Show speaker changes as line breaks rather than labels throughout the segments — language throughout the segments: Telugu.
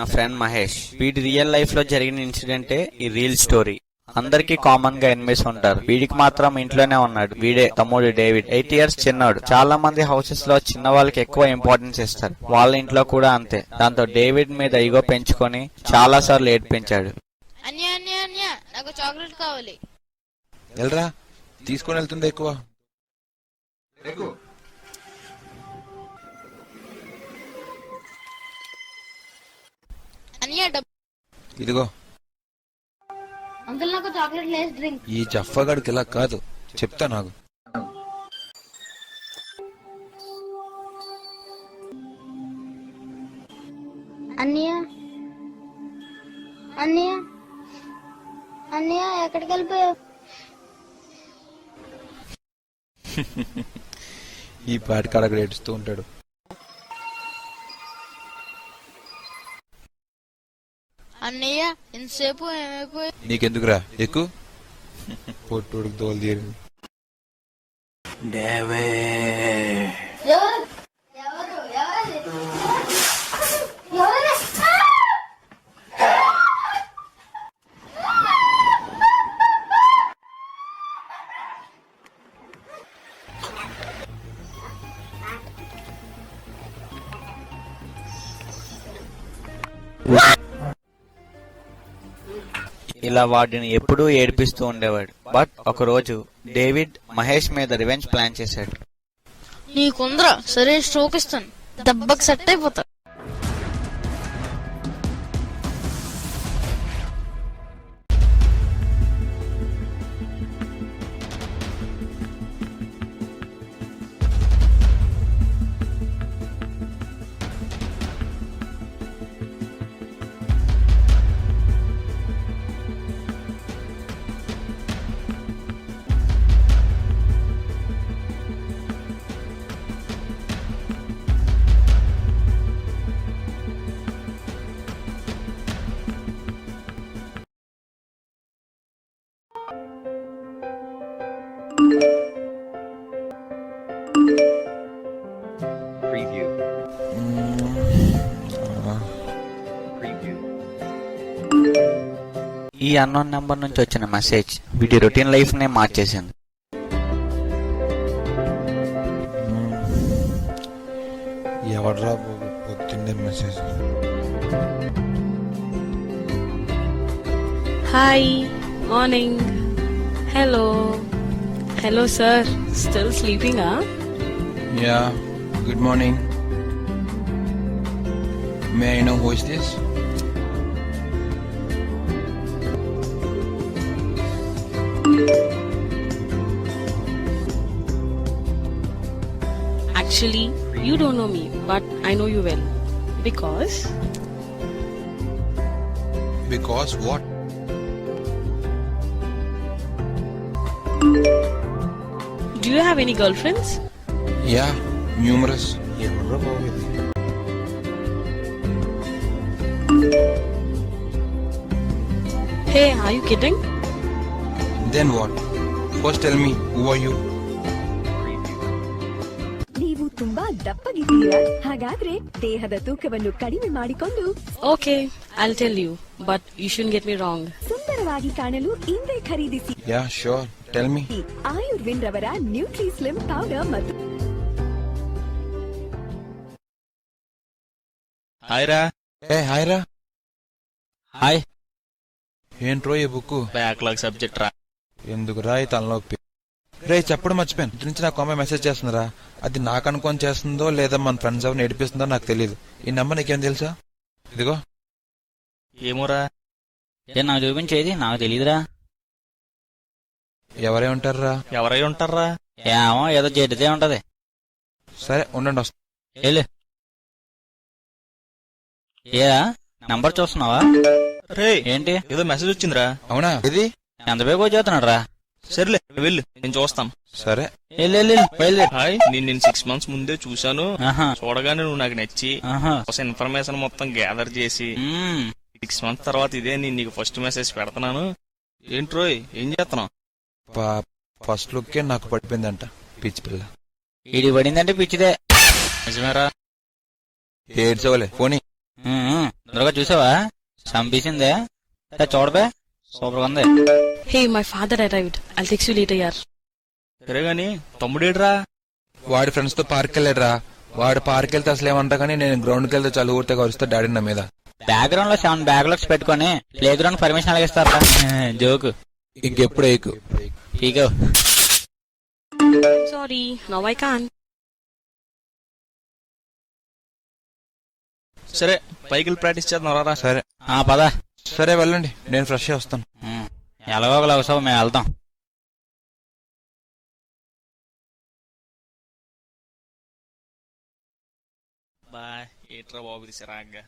నా ఫ్రెండ్ మహేష్. వీడి రియల్ లైఫ్ లో జరిగిన ఇన్సిడెంటే ఈ రీల్ స్టోరీ. అందరికి కామన్ గా ఎనిమిస్ ఉంటారు, వీడికి మాత్రం ఇంట్లోనే ఉన్నాడు. వీడే తమ్ముడు డేవిడ్, 8 years చిన్నాడు. చాలా మంది హౌసెస్ లో చిన్న వాళ్ళకి ఎక్కువ ఇంపార్టెన్స్ ఇస్తారు, వాళ్ళ ఇంట్లో కూడా అంతే. దాంతో డేవిడ్ మీద ఈగో పెంచుకొని చాలా సార్లు ఏడ్పించాడు.
నాకు చాక్లెట్ కావాలి.
వెళ్ళరా, తీసుకొని వెళ్తుంది ఎక్కువ. ఇదిగో
అంకుల్, నాకు చాక్లెట్ లేస్ డ్రింక్.
ఈ జఫ్ఫగాడికి ఇలా కాదు, చెప్తా నాకు.
అన్నయ్య అన్నయ్య అన్నయ్య ఎక్కడికి వెళ్ళిపోయావు?
ఈ పాటికి అక్కడ ఏడుస్తూ ఉంటాడు.
అన్నయ్య ఇంతసేపు ఏమైపోయి?
నీకెందుకురా, ఎక్కువ పొట్టుడికి తోలు తీరింది.
ఇలా వాడిని ఎప్పుడూ ఏడిపిస్తూ ఉండేవాడు. బట్ ఒకరోజు డేవిడ్ మహేష్ మీద రివెంజ్ ప్లాన్ చేశాడు.
నీకుందరా, సరే స్ట్రోక్ ఇస్తాను, దెబ్బకి సెట్ అయిపోతా.
ఈ అన్నోన్ నెంబర్ నుంచి వచ్చిన మెసేజ్ వీడి రొటీన్ లైఫ్ నే మార్చేసింది.
ఎవడ్రా పొద్దున్నే message?
Hi, morning. Hello hello sir, still sleeping?
Yeah, good morning. May I know who is this?
Actually, you don't know me, but I know you well. Because
what?
do you have any girlfriends?
Yeah, numerous. ఎవడ్రా బాబు ఇది?
Hey, are you kidding?
Then what? First tell me, who are you?
ನೀವು ತುಂಬಾ ದಪ್ಪಗಿದ್ದೀರಾ, ಹಾಗಾದ್ರೆ ದೇಹದ ತೂಕವನ್ನು ಕಡಿಮೆ ಮಾಡಿಕೊಂಡು
Okay, I'll tell you, but you shouldn't get me wrong.
ಸುಂದರವಾಗಿ ಕಾಣಲು ಇಂದೇ ಖರೀದಿಸಿ
Yeah, sure. Tell me.
ಆಯುರ್ವಿನ್ ರವರ ನ್ಯೂಟ್ರಿ ಸ್ಲಿಮ್ ಪೌಡರ್ ಮತ್ತು
హాయ్ రా.
హాయ్ రా.
హాయ్.
ఏంట్రో ఈ బుక్?
బ్యాక్లాగ్ సబ్జెక్ట్ రా.
ఎందుకు రా ఈ తలనొప్పి? రే, చెప్పడం మర్చిపోయాను. ఇటు నుంచి నాకు అమ్మాయి మెసేజ్ చేస్తుందిరా. అది నాకు అనుకొని చేస్తుందో లేదా మన ఫ్రెండ్స్ ఎవరిని ఏడిపిస్తుందో నాకు తెలియదు. ఈ నెంబర్ నీకేం తెలుసా? ఇదిగో.
ఏమోరా, నాకు చూపించేది నాకు తెలీదురా.
ఎవరై ఉంటారా?
ఎవరై ఉంటారా? ఏమో, ఏదో జడ్డితే ఉంటది.
సరే ఉండండి, వస్తా.
ఏరా, నంబర్ చూస్తున్నావా? రే, ఏంటి ఏదో మెసేజ్ వచ్చిందిరా.
అవునా? ఇది
ఎంత బేగో చేస్తున్నాడు రా. సర్లే వెళ్ళు, నేను చూస్తాను.
సరే.
హాయ్, నేను 6 months ముందే చూశాను. చూడగానే నువ్వు నాకు నచ్చి ఇన్ఫర్మేషన్ మొత్తం గ్యాదర్ చేసి 6 months తర్వాత ఇదే నేను నీకు ఫస్ట్ మెసేజ్ పెడతాను. ఏంట్రోయ్, ఏం చేస్తున్నావు?
ఫస్ట్ లుక్కే నాకు పడిపోయిందంట పిచ్చి పిల్ల.
ఇది పడిందంటే పిచ్చిదే. నిజమేరా?
ఏడ్చోలే పోనీ.
తొందరగా చూసావా? చంపేసిందే. చూడబే, సూపర్ ఉంది.
Hey, my father arrived. I'll text you later, yaar.
సరే గాని తమ్ముడేడ్రా?
వాడి ఫ్రెండ్స్ తో పార్క్ వెళ్ళాడురా. వాడు పార్క్ వెళ్తే అసలు ఏమంటా కానీ నేను గ్రౌండ్కి వెళ్తే చలి ఊరితే కలుస్తా డాడీ నా మీద.
బ్యాక్గ్రౌండ్ లో 7 బ్యాక్లాగ్స్ పెట్టుకొని ప్లే గ్రౌండ్ పర్మిషన్ అలాగిస్తారా? జోకు.
ఇంకెప్పుడు ఏకు
పీకో.
Sorry, now I can't.
సరే పైకి ప్రాక్టీస్ చేద్దాం రారా.
సరే
పద.
సరే వెళ్ళండి, నేను ఫ్రెష్ అయ్యి వస్తాను.
ఎలాగో ఒకలా వస్తావు, మేము వెళ్తాం.
బాయ్. ఏట్రా బాబు ఇది సిరాగ్గా.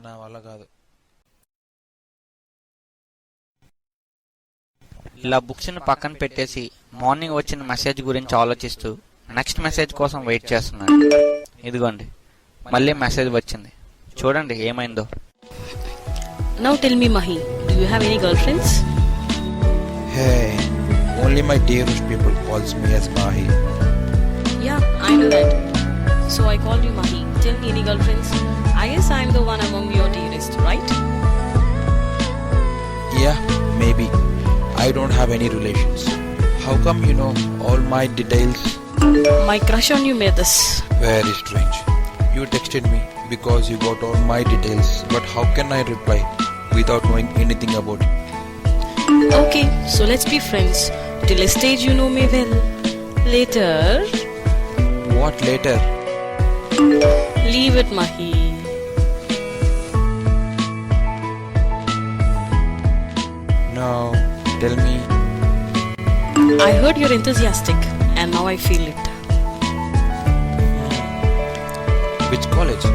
నా వల్ల కాదు.
ఇలా బుక్స్ ని పక్కన పెట్టేసి మార్నింగ్ వచ్చిన మెసేజ్ గురించి ఆలోచిస్తూ నెక్స్ట్ మెసేజ్ కోసం వెయిట్ చేస్తున్నాడు. ఇదిగోండి, మళ్ళీ మెసేజ్ వచ్చింది. చూడండి ఏమైందో.
Now tell me, Mahi, do you have any girlfriends?
Hey, only my dearest people calls me as Mahi.
Yeah, I know that. So I called you Mahi. Tell me any girlfriends. I guess I'm the one among your dearest, right?
Yeah, maybe. I don't have any relations. How come you know all my details?
My crush on you made this.
Very strange. You texted me because you got all my details, but how can I reply without knowing anything about it?
Okay, so let's be friends. Till a stage you know me well. Later,
What later?
leave it, Mahi.
Now, tell me.
I heard you're enthusiastic, and now I feel it.
Which college?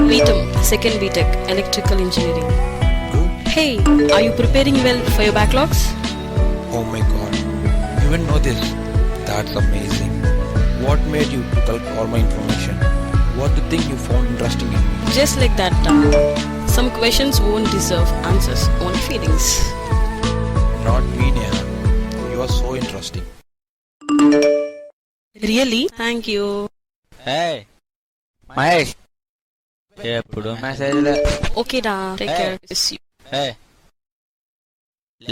Veetam, second BTech, electrical engineering.
Good.
Hey, are you preparing well for your backlogs?
Oh my god. You didn't know this. That's amazing. What made you to collect all my information? What the thing you found interesting in me?
Just like that, some questions won't deserve answers, only feelings.
Not me, Neha. You are so interesting.
Really? Thank you.
Mahesh, ఎప్పుడు message
Okay, da. Take
Hey.
care. Miss you.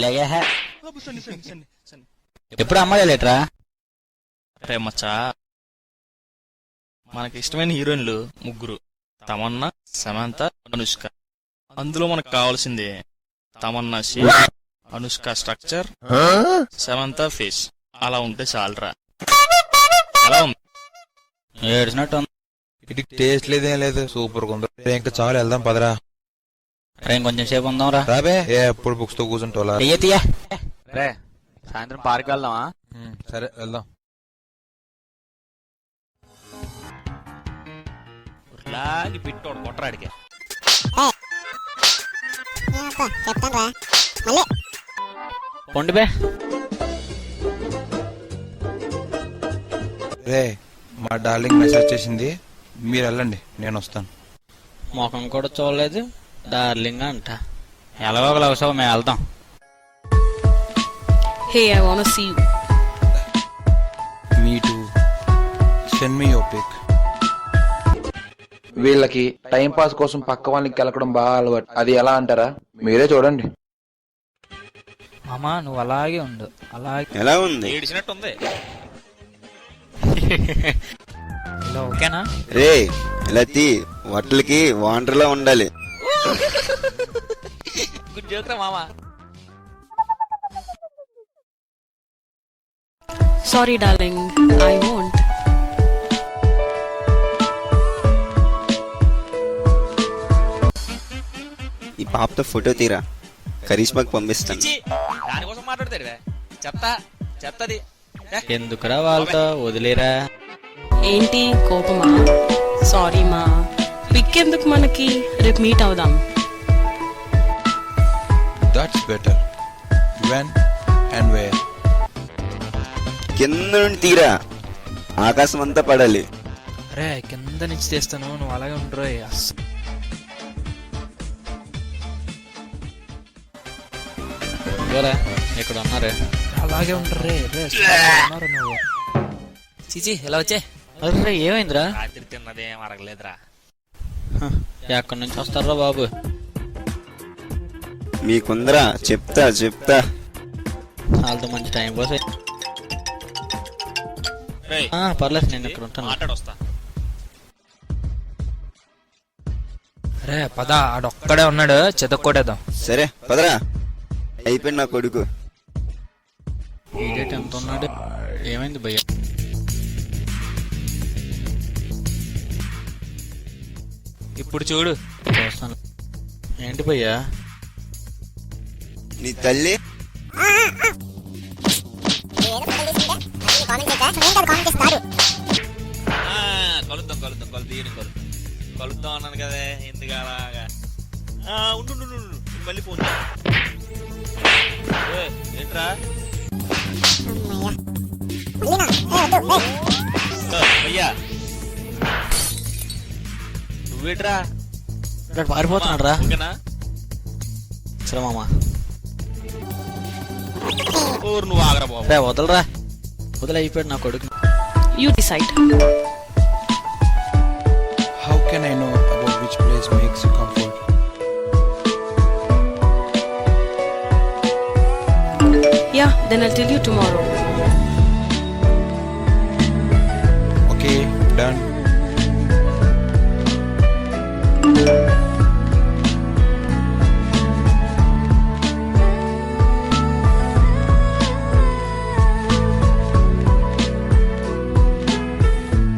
లేగే. ఎప్పుడు అమ్మాయి లేట్రా?
రే మచ్చా, మనకి ఇష్టమైన హీరోయిన్లు 3: తమన్నా, సమంత, అనుష్క. అందులో మనకు కావాల్సింది Tamannaah shape, Anushka structure, Samantha face. అలా ఉంటే చాలరా. ఎలా ఉంది?
ఏడ్చినట్టు ఉంది.
ఇది టేస్ట్ లేదేం లేదు, సూపర్ గా ఉంది. ఇంకా చాలు, వెళ్దాం పదరా.
కొంచెం సేపు ఉందాం రా.
రాబే, ఎప్పుడు బుక్స్ తో కూర్చుంటోలా.
తీయ రే, సాయంత్రం పార్క్ వెళ్దామా?
సరే వెళ్దాం.
లాగి పిట్టోడు కొట్టరాడికే.
పొండిపే.
రే, మా డార్లింగ్ మెసేజ్ చేసింది, మీరు వెళ్ళండి, నేను వస్తాను.
ముఖం కూడా చూడలేదు, డార్లింగ్ అంట. ఎలాగో ఒకలా వస్తావు, మేము వెళ్తాం.
Hey, I wanna see you.
Me too. Send me your pic. వీళ్ళకి టైం పాస్ కోసం పక్క వాళ్ళకి కెలకడం బాగా అలవాటు. అది ఎలా అంటారా, మీరే చూడండి.
మామా నువ్వు అలాగే ఉండు, అలాగే.
ఎలా ఉంది?
ఏడిచినట్టుంది.
ఇలా ఓకేనా?
రే ఇలా తీ, వాటికి వాండర్లా ఉండాలి.
గుడ్ జోక్ రా మామా.
Sorry, darling. I won't.
ఈ పాపతో ఫోటో తీరా, కరిష్మాకి పంపిస్తాను.
చిచ్చి, దానికోసం మాట్లాడతాడు చెత్త చెత్తది.
ఎందుకురా వాళ్ళతో, వదిలేరా.
ఏంటి కోపమా? సారీ మా. పిక్ ఎందుకు మనకి, రేపు మీట్ అవుదాం.
That's better. When and where?
కింద నుండి తీరా, ఆకాశం అంతా పడాలి.
రే కింద నుంచి తీస్తాను, నువ్వు అలాగే ఉండరు.
ఇదిగోరా ఇక్కడ ఉన్నారు.
అలాగే ఉంటారు రే నువ్వు. చీచి ఎలా వచ్చే?
అరే ఏమైందిరా?
రాత్రి తిన్నదేం అరగలేదురా.
ఎక్కడి నుంచి వస్తారా బాబు?
మీకుందరా చెప్తా
వాళ్ళతో మంచి టైం పాస్.
రేయ్,
పర్లేదు నేను ఇక్కడ ఉంటాను.
మాట్లాడొస్తా.
రే పద, ఆడొక్కడే ఉన్నాడు, చెతక్కొట్టేద్దాం.
సరే పదరా. అయిపోయింది నా కొడుకు.
ఈడేట్ ఎంత ఉన్నాడు? ఏమైంది భయ్య?
ఇప్పుడు చూడు.
చూస్తాను. ఏంటి భయ్యా?
నీ తల్లి
కలుద్దాం అన్నాను కదా, ఎందుకు అలాగా? ఉండు మళ్ళీ ఫోన్ ఏంట్రా? అయ్యా నువ్వేట్రా?
ఇక్కడ పారిపోతున్నాడు రా.
ఓకేనా?
సరే మామా.
నువ్వు ఆగరా బాబు.
రే వదలరా, వదిలైపోయాడు నా కొడుకు.
You decide.
How can I know about which place makes you comfort?
Yeah, then I'll tell you tomorrow.
Okay, done.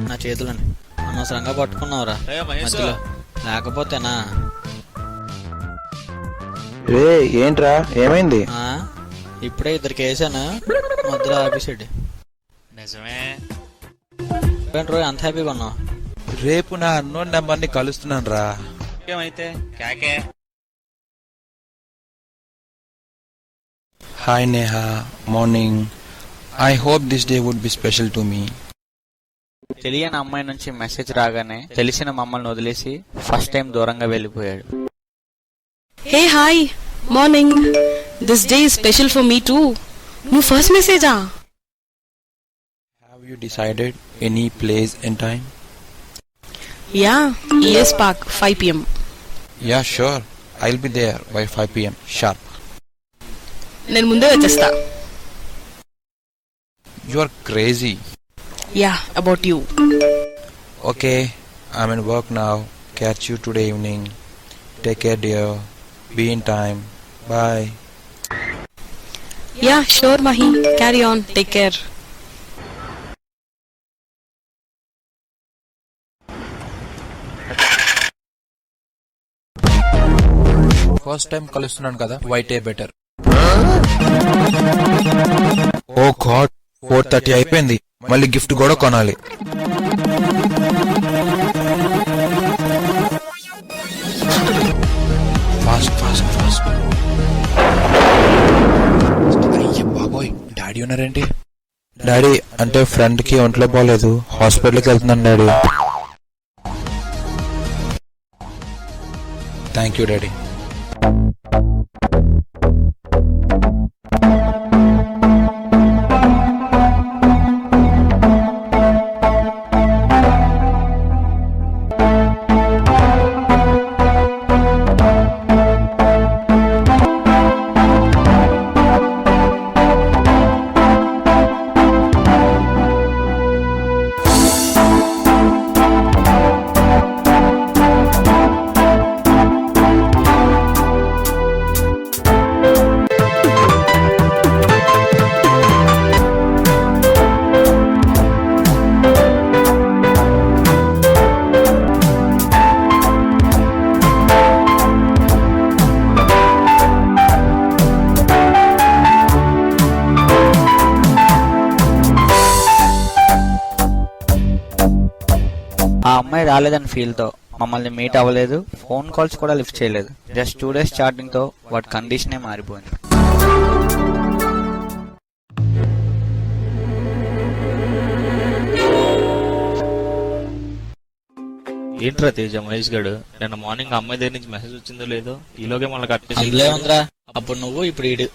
నా చేతులని అనవసరంగా పట్టుకున్నావురా మధ్యలో, లేకపోతేనా?
రే ఏంట్రా ఏమైంది?
ఇప్పుడే ఇద్దరికి వేసాను, మధ్యలో ఆపేసాడు.
నిజమే.
రోజు అంత హ్యాపీగా ఉన్నావు.
రేపు నా అన్నోన్ నెంబర్ని కలుస్తున్నాను రా.
ఏమైతే కాకే.
Hi Neha, morning. I hope this day would be special to me.
తెలియని అమ్మాయి నుంచి మెసేజ్ రాగానే తెలిసిన మమ్మల్ని వదిలేసి ఫస్ట్ టైం దూరంగా వెళ్ళిపోయాడు.
Hey, hi. Morning. This day is special for me too. No first message ah.
Have you decided any place and time?
Yeah, ES Park 5 p.m.
Yeah, sure. I'll be there by 5 p.m. sharp.
నేను ముందే వచ్చేస్తా.
You are crazy.
Yeah, about you.
Okay, I'm in work now. Catch you today evening. Take care, dear. Be in time. Bye.
Yeah, sure Mahi. Carry on. Take care.
First time కలుస్తున్నాను కదా, వైటే బెటర్. ఓ గాడ్, 4:30 అయిపోయింది. మళ్ళీ గిఫ్ట్ కూడా కొనాలి. Fast fast fast. అయ్య బాబోయ్, డాడీ ఉన్నారేంటి? డాడీ అంటే ఫ్రెండ్ కి ఒంట్లో పోలేదు, హాస్పిటల్కి వెళ్తున్నాను డాడీ. Thank you daddy.
ఆ అమ్మాయి రాలేదని ఫీల్ తో మమ్మల్ని మీట్ అవ్వలేదు, ఫోన్ కాల్స్ కూడా లిఫ్ట్ చేయలేదు. జస్ట్ 2 days చాటింగ్ తో వాటి కండిషనే మారిపోయింది.
ఏంట్రా తేజ మహేష్ గడు నిన్న మార్నింగ్ అమ్మాయి దగ్గర నుంచి మెసేజ్ వచ్చిందో లేదో ఈలోగే మళ్ళీ
అందులో ఉందిరా, అప్పుడు నువ్వు ఇప్పుడు ఈడు.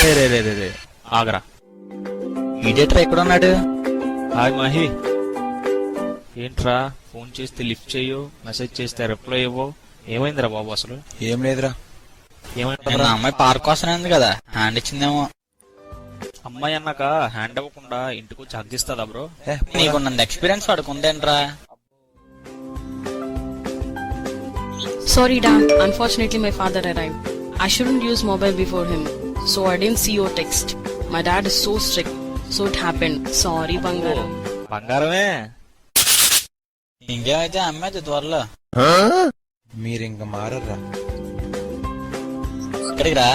రే ఆగరా.
మీడియేటర్ ఎక్కడున్నాడు?
హాయ్ మాహి. ఏంట్రా ఫోన్ చేస్తే లిఫ్ట్ చేయు, మెసేజ్ చేస్తే రిప్లై ఇవ్వవు, ఏమైందిరా బాబు అసలు?
ఏం లేదురా.
ఏమైంది?
అమ్మాయి పార్క్ కోసం ఉంది కదా, హ్యాండ్ ఇచ్చిందేమో.
అమ్మాయి అన్నాక హ్యాండ్ అవ్వకుండా ఇంటికి వచ్చి అగ్గిస్తుందా బ్రో?
నీకున్నంత ఎక్స్పీరియన్స్ వాడుకుందేంట్రా?
Sorry, Da. Unfortunately, my father arrived. I shouldn't use mobile before him, so I didn't see your text. My dad is so strict, so it happened. Sorry, Bangaram.
బంగారమే.
ఇంకేమైతే అమ్మాయి త్వరలో.
మీరింక మారర్రా.
ఇక్కడికి రా.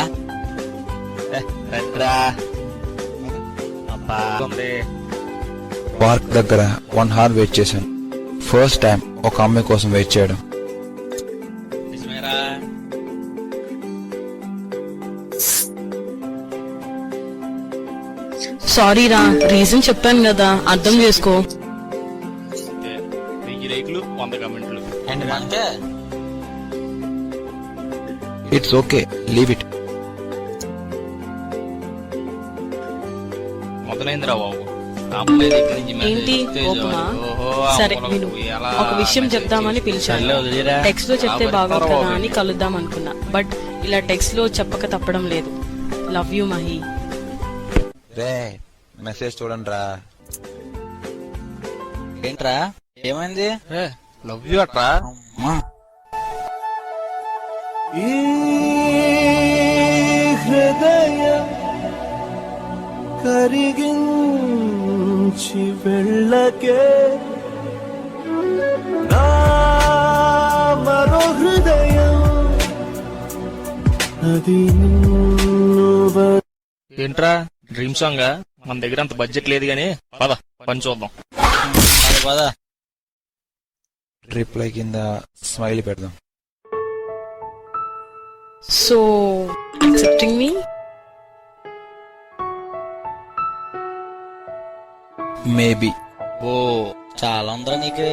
రండ్రా. అబ్బా ఉంది.
పార్క్ దగ్గర 1 hour వెయిట్ చేశాను. ఫస్ట్ టైం ఒక అమ్మాయి కోసం వెయిట్ చేయడం.
నిజమేరా?
Sorry, Ra. Reason చెప్పాను కదా, అర్థం చేసుకో.
1000 లైక్లు 100 కమెంట్లు.
ఏంటి మనకే?
It's okay, leave it.
మొదలైందిరా బాబు. ఆ అమ్మాయి దగ్గర నుంచి message
ఏంటి
వస్తే
కోపమా?
చాలు. ఓహో, ఆ
సరే
పొలం
విను,
ఎలా
ఒక విషయం
message
చెప్దామని
చేసి
పిలిచాను.
సర్లే వదిలేరా.
టెక్స్ట్ లో చెప్తే
ఆ
బాగోదు
పరిస్థితి
కదా అని
బాగోదు.
కలుద్దాం అనుకున్నా, బట్ ఇలా టెక్స్ట్ లో చెప్పక తప్పడం లేదు. Love you Mahi.
రే మెసేజ్ చూడండి రా.
ఏంట్రా ఏమైంది?
లవ్ యూ అట్రా.
అమ్మా.
కరిగించి వెళ్ళకే నా మరో హృదయం అది
ఏంట్రా డ్రీమ్ సాంగ్? మన దగ్గర అంత బడ్జెట్ లేదు గానీ పద పని చూద్దాం.
పద పద.
రిప్లై కింద స్మైల్ పెడదాం.
So accepting me?
మేబీ.
ఓ చాలా ఉందిరా నీకు.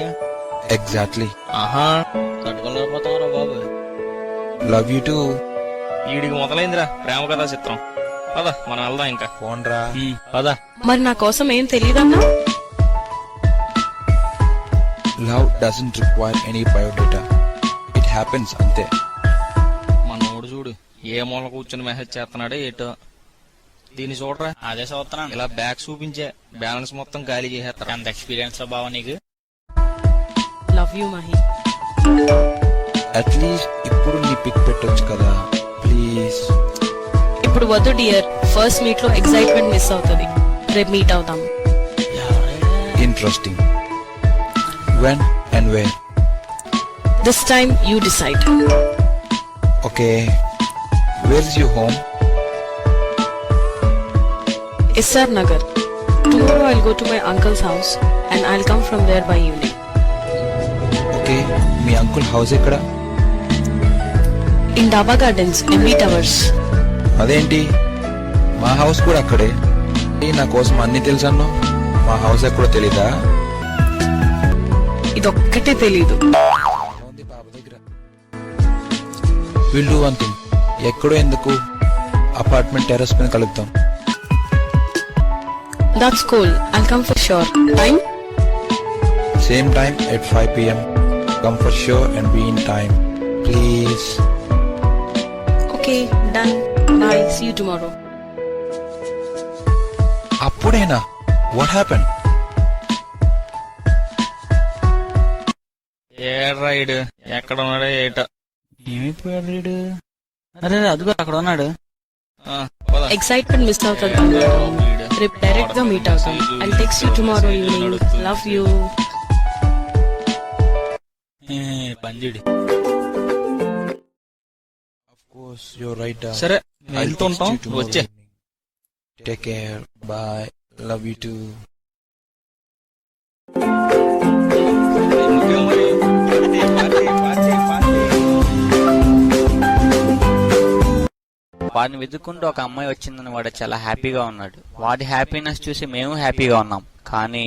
ఎగ్జాక్ట్లీ.
ఆహా,
తట్టుకోలేకపోతావురా బాబు.
Love you too.
వీడికి మొదలైందిరా ప్రేమ కథా చిత్రం. పద మనం వెళ్దాం ఇంకా.
ఫోన్ రా.
పద.
మరి నా కోసం ఏం తెలియదన్నా?
Love doesn't require any biodata. It happens అంతే.
మనోడు చూడు ఏ మూల కూర్చొని మెసేజ్ చేస్తున్నాడో ఏటో. దీన్ని చూడరా,
అదే చూస్తున్నాను.
ఇలా బ్యాగ్ చూపించే బ్యాలెన్స్ మొత్తం ఖాళీ చేసేస్తారా.
ఎంత ఎక్స్పీరియన్స్ రా బావ నీకు.
Love you Mahi.
అట్లీస్ట్ ఇప్పుడు నీ పిక్ పెట్టొచ్చు కదా ప్లీజ్.
ఇప్పుడు వద్దు డియర్, ఫస్ట్ మీట్ లో ఎక్సైట్మెంట్ మిస్ అవుతుంది. రేపు మీట్ అవుతాం.
Interesting. When and where?
This time you decide.
Okay, where is your home?
SR Nagar. Tomorrow I'll go to my uncle's house and I'll come from there by evening.
Okay, me uncle house ఎక్కడ?
In Daba Gardens, MB Towers.
అదేంటి మా హౌస్ కూడా అక్కడే. నా కోసం అన్ని తెలుసన్ను, మా హౌస్ ఎక్కడో తెలీదా?
ఇదొక్కటే తెలీదు.
Will do one thing. ఎక్కడో ఎందుకు, అపార్ట్మెంట్ టెర్రస్ పైన కలుద్దాం.
That's cool. I'll come for sure. Time?
Same time at 5 p.m. Come for sure and be in time. Please.
Okay, done. Bye. See you tomorrow.
అప్పుడేనా? What happened?
ఏడ్రా ఇడు ఎక్కడ ఉన్నాడో ఏటో.
ఏమైపోయాడు వీడు? అరే అదిగో అక్కడ ఉన్నాడు.
పద.
Excitement miss అవుతుంది. రేపు డైరెక్ట్ గా మీట్ అవుతాం. I'll text you tomorrow evening. Love you.
పంజుడి.
Of course, you're right.
సరే
I'll
వెళ్తుంటాం,
text you tomorrow
వచ్చే.
evening. Take care. Bye. Love you too.
వాడిని వెతుక్కుంటూ ఒక అమ్మాయి వచ్చిందని వాడు చాలా హ్యాపీగా ఉన్నాడు. వాడి హ్యాపీనెస్ చూసి మేము హ్యాపీగా ఉన్నాం. కానీ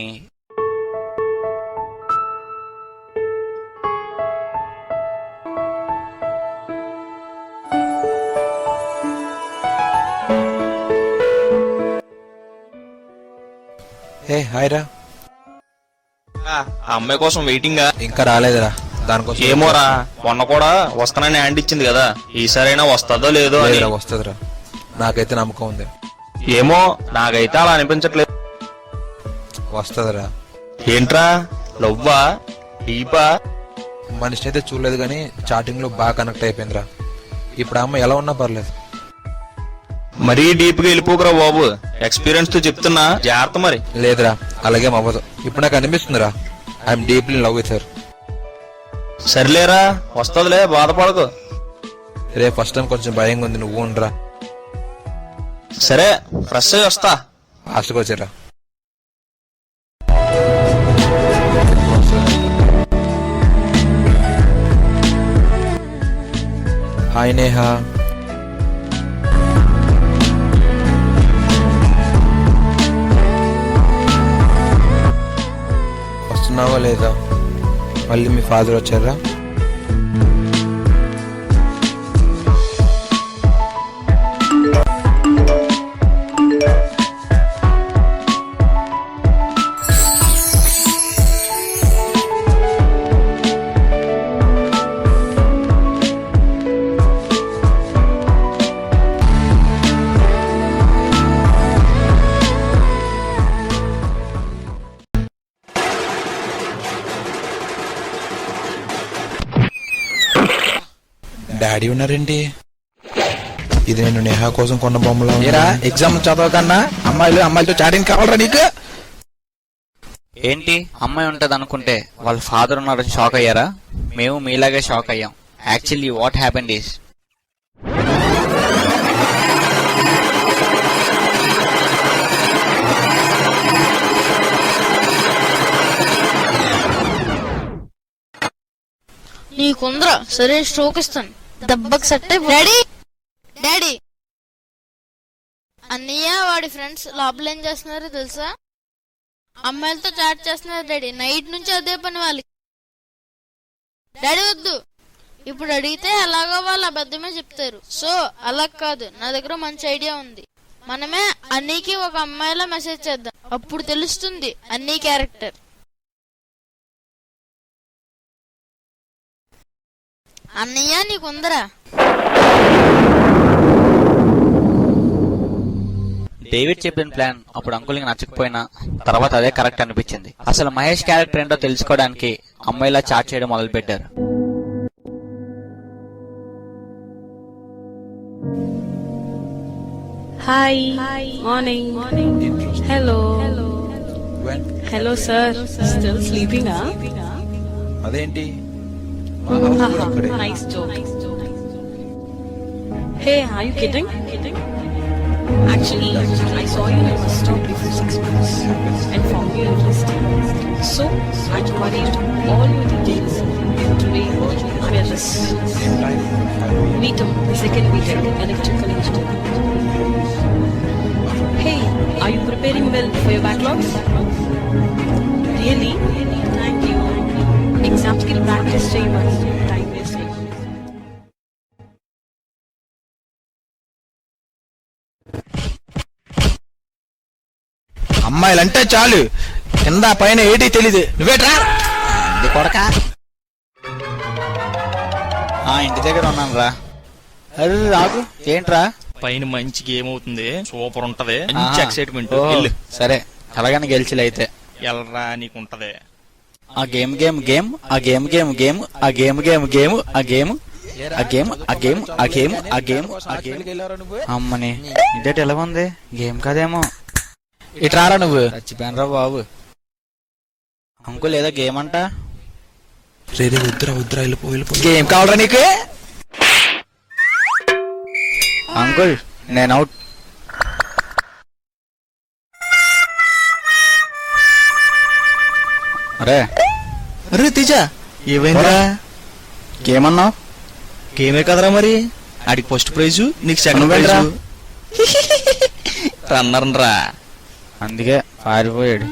హే హాయ్ రా.
ఆ అమ్మాయి కోసం వెయిటింగ్.
ఇంకా రాలేదురా, దానికోసం
ఏమోరా, మొన్న కూడా వస్తానని హ్యాండ్ ఇచ్చింది కదా, ఈసారైనా వస్తుందో లేదో అని.
లేదురా, వస్తుందిరా, నాకైతే నమ్మకం ఉంది.
ఏమో నాకైతే అలా అనిపించట్లేదు.
వస్తుందిరా.
ఏంట్రా, లవ్వా డీపా?
మనిషిని అయితే చూడలేదు కానీ చాటింగ్ లో బాగా కనెక్ట్ అయిపోయిందిరా. ఇప్పుడు అమ్మ ఎలా ఉన్నా పర్లేదు.
మరీ డీప్ గా వెళ్ళిపోకురా బాబు, ఎక్స్పీరియన్స్ తో చెప్తున్నా, జాగ్రత్త మరి.
లేదురా, అలాగేం అవ్వదు. ఇప్పుడు నాకు అనిపిస్తుందిరా, I'm deeply in love with her.
సర్లేరా, వస్తుందిలే, బాధపడకు.
రే ఫస్ట్ టైం కొంచెం భయంగా ఉంది, నువ్వు ఉండరా.
సరే ఫ్రెష్ అయ్యి వస్తా.
ఫాస్ట్గా వచ్చారా. హాయ్ నేహా. వస్తున్నావా లేదా? మళ్ళీ మీ ఫాదర్ వచ్చారా? డాడీ ఉన్నారేంటి? ఇది నేను నేహా కోసం కొన్న బొమ్మలా. ఎగ్జామ్ చదవకన్నా అమ్మాయిలతో చాటింగ్ కావాలరా నీకు?
ఏంటి అమ్మాయి ఉంటది అనుకుంటే వాళ్ళ ఫాదర్ ఉన్నారని షాక్ అయ్యారా? మేము మీలాగే షాక్ అయ్యాం. యాక్చువల్లీ వాట్ హ్యాపెండ్ ఈస్,
నీకుందరా సరే స్ట్రోక్ ఇస్తాను, దెబ్బకి సెట్ అయిపో. డాడీ డాడీ, అన్నయ్య వాడి ఫ్రెండ్స్ లోపల ఏం చేస్తున్నారో తెలుసా? అమ్మాయిలతో చాట్ చేస్తున్నారు డాడీ, నైట్ నుంచి అదే పని వాళ్ళకి. డాడీ వద్దు, ఇప్పుడు అడిగితే ఎలాగో వాళ్ళు అబద్ధమే చెప్తారు. సో అలా కాదు, నా దగ్గర మంచి ఐడియా ఉంది. మనమే అన్నీకి ఒక అమ్మాయిలా మెసేజ్ చేద్దాం, అప్పుడు తెలుస్తుంది అన్నీ క్యారెక్టర్. అన్నయ్య నీకుందరా?
డేవిడ్ చెప్పిన ప్లాన్ అప్పుడు అంకుల్ కి నచ్చకపోయినా తర్వాత అదే కరెక్ట్ అనిపించింది. అసలు మహేష్ క్యారెక్టర్ ఏంటో తెలుసుకోవడానికి అమ్మాయిలా చాట్ చేయడం మొదలు పెట్టారు.
Hi. Morning. Hello. Hello, sir. Still sleeping, huh?
అదేంటి?
Nice joke. Hey, are you kidding? Actually, I saw you in a bus stop before 6 months and found you interesting. So, I worried all your details. Today, we are this. Meet him, second meeting, electrical engineer. Hey, are you preparing well for your backlogs? Really? Thank you. Exam skill practice cheyamani. Time wasting.
అమ్మాయిలంటే చాలు, కింద పైన ఏటి తెలీదు. నువ్వేట్రా కొడక?
ఇంటి దగ్గర ఉన్నాను రా. అరే రాకు, ఏంట్రా?
పైన మంచి గేమ్ అవుతుంది, సూపర్ ఉంటది, మంచి ఎక్సైట్మెంట్.
సరే అలాగని గెలిచిలే అయితే.
ఎల్రా నీకుంటది.
ఆ గేమ్ గేమ్ గేమ్ ఆ గేమ్ గేమ్ గేమ్ ఆ గేమ్ గేమ్ గేమ్ ఆ గేమ్ ఆ గేమ్ ఆ గేమ్ ఆ గేమ్ ఆ గేమ్ ఆ గేమ్. అమ్మని ఇదేటి ఎలా ఉంది? గేమ్ కాదేమో.
ఇట్రారా నువ్వు?
చచ్చిపోయాను రా బాబు. అంకుల్ ఏదో గేమ్ అంట.
రేరే వద్దురా వెళ్ళిపో.
గేమ్ కావాలరా నీకు?
అంకుల్ నేను అవుట్. అరే
అరే తేజా, ఏమైందిరా?
గేమ్ అన్నావు?
గేమే కదరా మరి, ఆడికి ఫస్ట్ ప్రైజ్, నీకు సెకండ్ ప్రైజ్. రన్నర్ రా,
అందుకే పారిపోయాడు.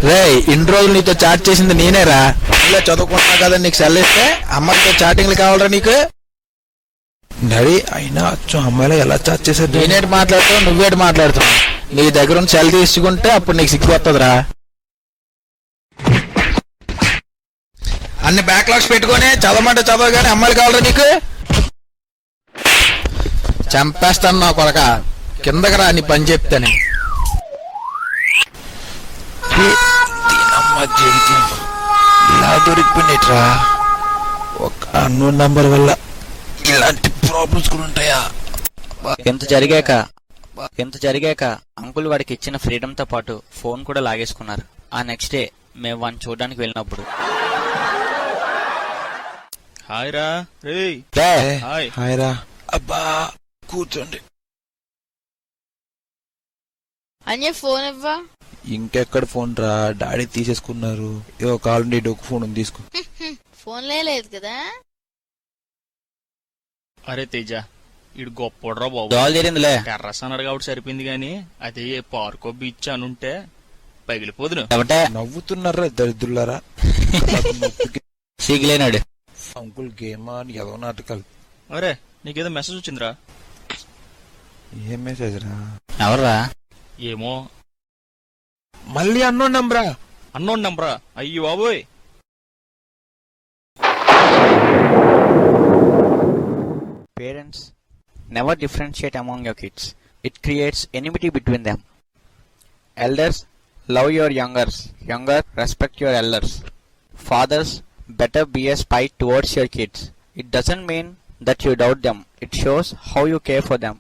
రే ఇన్ని రోజులు నీతో చాట్ చేసింది నేనేరా. ఇలా చదువుకుంటున్నా కదా, నీకు సెల్ ఇస్తే అమ్మతో చాటింగ్లు కావాలరా నీకు?
డాడీ అయినా అచ్చం అమ్మాయిలో ఎలా చార్జ్ చేశారు డాడీ?
నేనేటి మాట్లాడుతావు, నువ్వేటి మాట్లాడుతున్నావు? నీ దగ్గర నుంచి సెల్ తీసుకుంటే అప్పుడు నీకు సిగ్గు వస్తుందిరా. అన్ని బ్యాక్లాగ్స్ పెట్టుకొని చదవమంటే చదవగానే అమ్మాయిలు కావాలరా నీకు? చంపేస్తాను నా కొడక, కిందకి రా నీ పని చెప్తాను.
దీనమ్మ జీవితం ఇలా దొరికిపోయినట్రా. ఒక అన్నోన్ నంబర్ వల్ల ఇలాంటి ప్రాబ్లమ్స్ కూడా ఉంటాయా?
ఎంత జరిగాక అంకుల్ వాడికి ఇచ్చిన ఫ్రీడమ్ తో పాటు ఫోన్ కూడా లాగేసుకున్నారు. ఆ నెక్స్ట్ డే మేము వాడిని చూడడానికి వెళ్ళినప్పుడు
హాయ్ రా రే. హాయ్.
హాయ్ రా. అబ్బా కూర్చోండి.
అని ఫోన్ ఇవ్వా.
ఇంకెక్కడ ఫోన్ రా, డాడీ తీసేసుకున్నారు. ఏదో కావాలండి ఒక ఫోన్ ఉంది తీసుకో.
ఫోన్ లేదు కదా.
అరే తేజ, ఇడు గొప్పడ్రా బాబు.
దోవలు తీరిందిలే.
టెర్రస్ అన్నాడు కాబట్టి సరిపోయింది గాని అదే పార్కో బీచ్ అనుంటే పగిలిపోదును.
ఎవటే
నవ్వుతున్నారా దరిద్రులారా?
సిగ్గులేనాడు.
అంకుల్ గేమా అని ఏదో నాటకాలు.
అరే నీకేదో మెసేజ్ వచ్చిందిరా.
ఏం మెసేజ్ రా?
ఎవర్రా?
ఏమో
మళ్ళీ అన్నోన్ నంబరా?
అన్నోన్ నంబరా? అయ్యో బాబోయ్.
Parents, never differentiate among your kids. It creates enmity between them. Elders, love your youngers. Younger, respect your elders. Fathers, better be a spy towards your kids. It doesn't mean that you doubt them. It shows how you care for them.